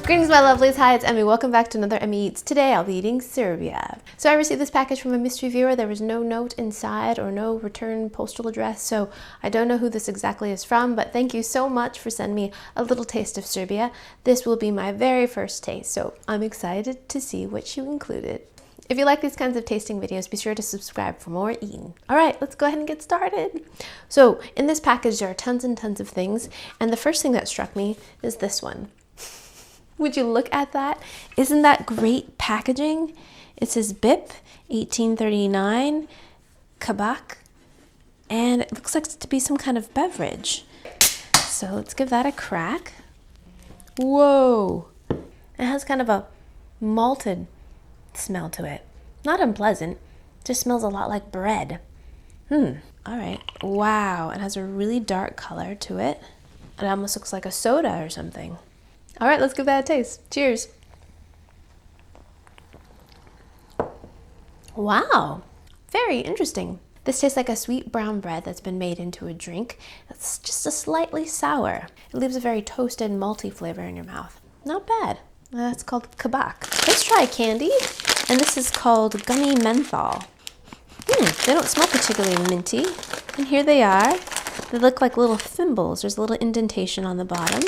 Greetings my lovelies, hi, it's Emmy. Welcome back to another Emmy Eats. Today I'll be eating Serbia. So I received this package from a mystery viewer. There was no note inside or no return postal address, so I don't know who this exactly is from, but thank you so much for sending me a little taste of Serbia. This will be my very first taste, so I'm excited to see what you included. If you like these kinds of tasting videos, be sure to subscribe for more eating. All right, let's go ahead and get started. So in this package, there are tons and tons of things, and the first thing that struck me is this one. Would you look at that? Isn't that great packaging? It says BIP 1839 Kbac, and it looks like it's to be some kind of beverage. So let's give that a crack. Whoa! It has kind of a malted smell to it. Not unpleasant, just smells a lot like bread. All right. Wow, it has a really dark color to it. It almost looks like a soda or something. All right, let's give that a taste. Cheers. Wow, very interesting. This tastes like a sweet brown bread that's been made into a drink that's just a slightly sour. It leaves a very toasted, malty flavor in your mouth. Not bad. That's called Kbac. Let's try candy, and this is called Gummy Menthol. They don't smell particularly minty, and here they are. They look like little thimbles. There's a little indentation on the bottom.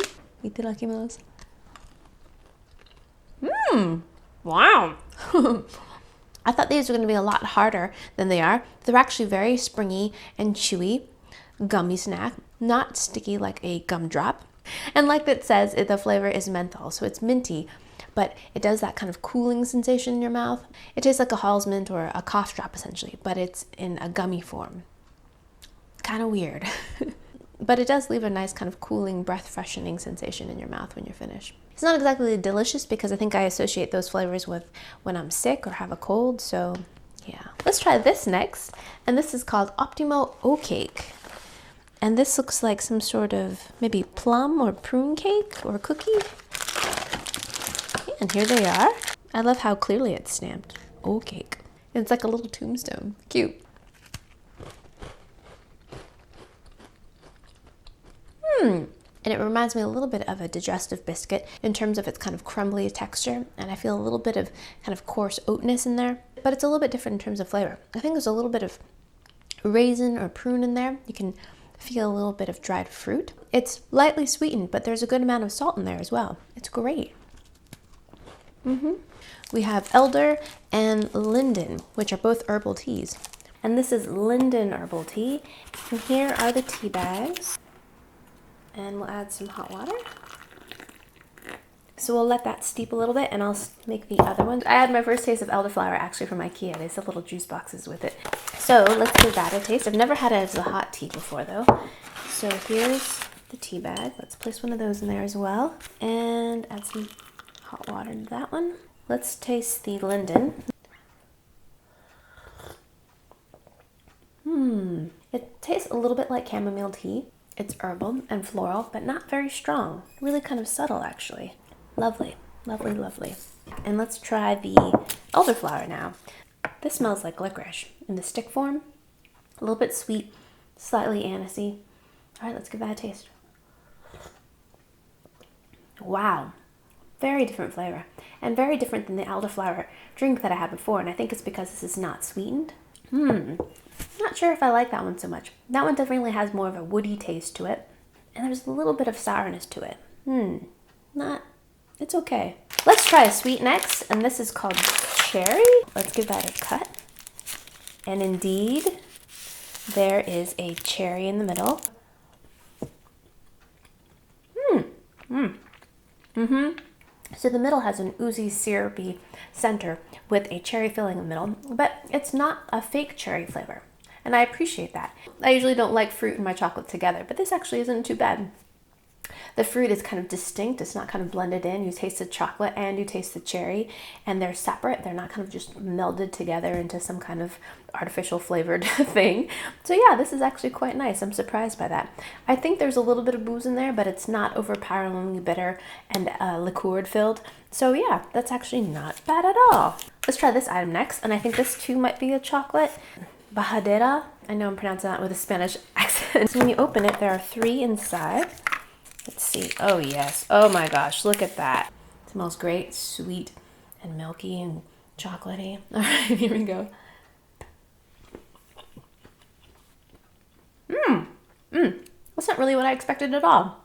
Wow. I thought these were going to be a lot harder than they are. They're actually very springy and chewy. Gummy snack, not sticky like a gumdrop. And like it says, the flavor is menthol, so it's minty, but it does that kind of cooling sensation in your mouth. It tastes like a Halls mint or a cough drop essentially, but it's in a gummy form. Kind of weird. But it does leave a nice kind of cooling, breath freshening sensation in your mouth when you're finished. It's not exactly delicious because I think I associate those flavors with when I'm sick or have a cold, so yeah. Let's try this next, and this is called Optimo O Cake. And this looks like some sort of maybe plum or prune cake or cookie. And here they are. I love how clearly it's stamped. O Cake. It's like a little tombstone. Cute. And it reminds me a little bit of a digestive biscuit in terms of its kind of crumbly texture, and I feel a little bit of kind of coarse oatness in there, but it's a little bit different in terms of flavor. I think there's a little bit of raisin or prune in there. You can feel a little bit of dried fruit. It's lightly sweetened, but there's a good amount of salt in there as well. It's great. We have Elder and Linden, which are both herbal teas. And this is Linden Herbal Tea. And here are the tea bags. And we'll add some hot water. So we'll let that steep a little bit, and I'll make the other ones. I had my first taste of elderflower actually from IKEA. They sell little juice boxes with it. So let's give that a taste. I've never had it as a hot tea before though. So here's the tea bag. Let's place one of those in there as well. And add some hot water to that one. Let's taste the Linden. It tastes a little bit like chamomile tea. It's herbal and floral, but not very strong. Really kind of subtle, actually. Lovely, lovely, lovely. And let's try the elderflower now. This smells like licorice in the stick form. A little bit sweet, slightly anisey. All right, let's give that a taste. Wow, very different flavor, and very different than the elderflower drink that I had before, and I think it's because this is not sweetened. Not sure if I like that one so much. That one definitely has more of a woody taste to it, and there's a little bit of sourness to it. It's okay. Let's try a sweet next, and this is called Cherry. Let's give that a cut. And indeed, there is a cherry in the middle. So the middle has an oozy, syrupy center with a cherry filling in the middle, but it's not a fake cherry flavor, and I appreciate that. I usually don't like fruit and my chocolate together, but this actually isn't too bad. The fruit is kind of distinct. It's not kind of blended in. You taste the chocolate and you taste the cherry, and they're separate. They're not kind of just melded together into some kind of artificial flavored thing. So yeah, this is actually quite nice. I'm surprised by that. I think there's a little bit of booze in there, but it's not overpoweringly bitter and liqueured filled. So yeah, that's actually not bad at all. Let's try this item next, and I think this too might be a chocolate. Bajadera. I know I'm pronouncing that with a Spanish accent. So when you open it, there are 3 inside. Let's see. Oh yes. Oh my gosh, look at that. It smells great, sweet and milky and chocolatey. All right, here we go. That's not really what I expected at all.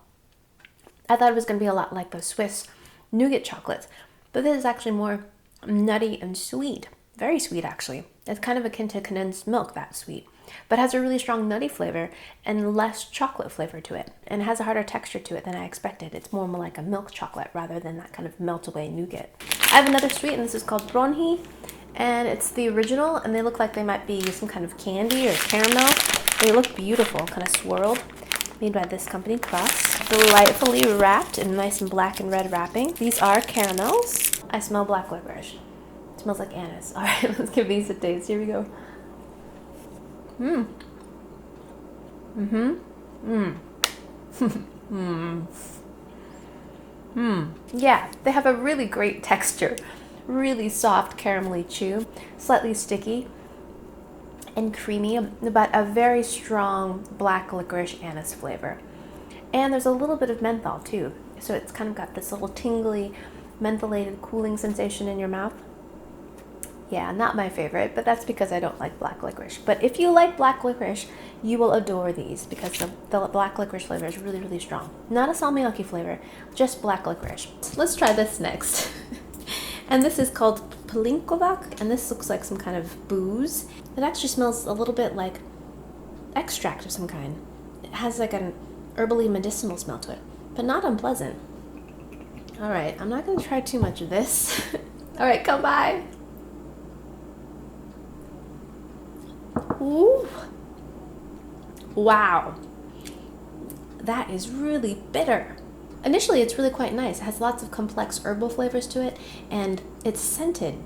I thought it was going to be a lot like the Swiss nougat chocolates, but this is actually more nutty and sweet. Very sweet, actually. It's kind of akin to condensed milk, that sweet, but has a really strong nutty flavor and less chocolate flavor to it, and it has a harder texture to it than I expected. It's more like a milk chocolate rather than that kind of melt away nougat. I have another sweet, and this is called Bronhi, and it's the original, and they look like they might be some kind of candy or caramel. They look beautiful, kind of swirled. Made by this company, Kbac. Delightfully wrapped in nice and black and red wrapping. These are caramels. I smell black licorice. It smells like anise. All right, let's give these a taste. Here we go. Yeah, they have a really great texture. Really soft, caramelly chew. Slightly sticky and creamy, but a very strong black licorice anise flavor. And there's a little bit of menthol too. So it's kind of got this little tingly, mentholated cooling sensation in your mouth. Yeah, not my favorite, but that's because I don't like black licorice. But if you like black licorice, you will adore these because the black licorice flavor is really, really strong. Not a salmiakki flavor, just black licorice. Let's try this next. And this is called Pelinkovac, and this looks like some kind of booze. It actually smells a little bit like extract of some kind. It has like an herbally medicinal smell to it, but not unpleasant. All right, I'm not gonna try too much of this. All right, come by. Ooh. Wow, that is really bitter. Initially, it's really quite nice. It has lots of complex herbal flavors to it, and it's scented,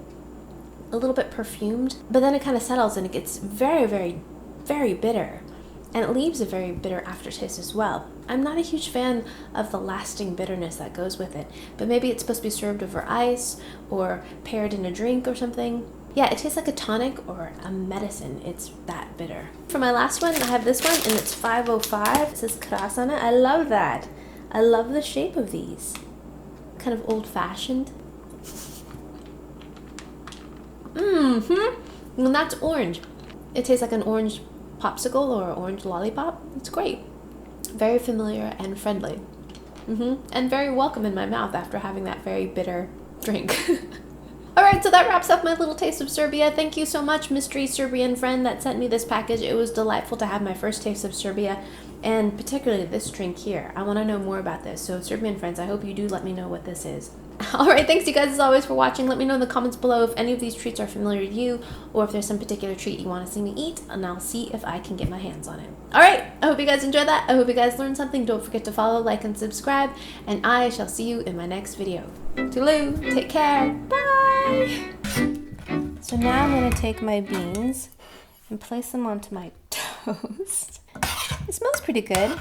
a little bit perfumed, but then it kind of settles and it gets very, very, very bitter, and it leaves a very bitter aftertaste as well. I'm not a huge fan of the lasting bitterness that goes with it, but maybe it's supposed to be served over ice or paired in a drink or something. Yeah, it tastes like a tonic or a medicine. It's that bitter. For my last one, I have this one, and it's 505. It says Kras on it. I love that. I love the shape of these. Kind of old-fashioned. And that's orange. It tastes like an orange popsicle or orange lollipop. It's great. Very familiar and friendly. And very welcome in my mouth after having that very bitter drink. Alright, so that wraps up my little taste of Serbia. Thank you so much, mystery Serbian friend that sent me this package. It was delightful to have my first taste of Serbia, and particularly this drink here. I want to know more about this, so Serbian friends, I hope you do let me know what this is. Alright, thanks you guys as always for watching. Let me know in the comments below if any of these treats are familiar to you, or if there's some particular treat you want to see me eat, and I'll see if I can get my hands on it. Alright, I hope you guys enjoyed that. I hope you guys learned something. Don't forget to follow, like, and subscribe, and I shall see you in my next video. Toodaloo, take care, bye! So now I'm going to take my beans and place them onto my toast. It smells pretty good.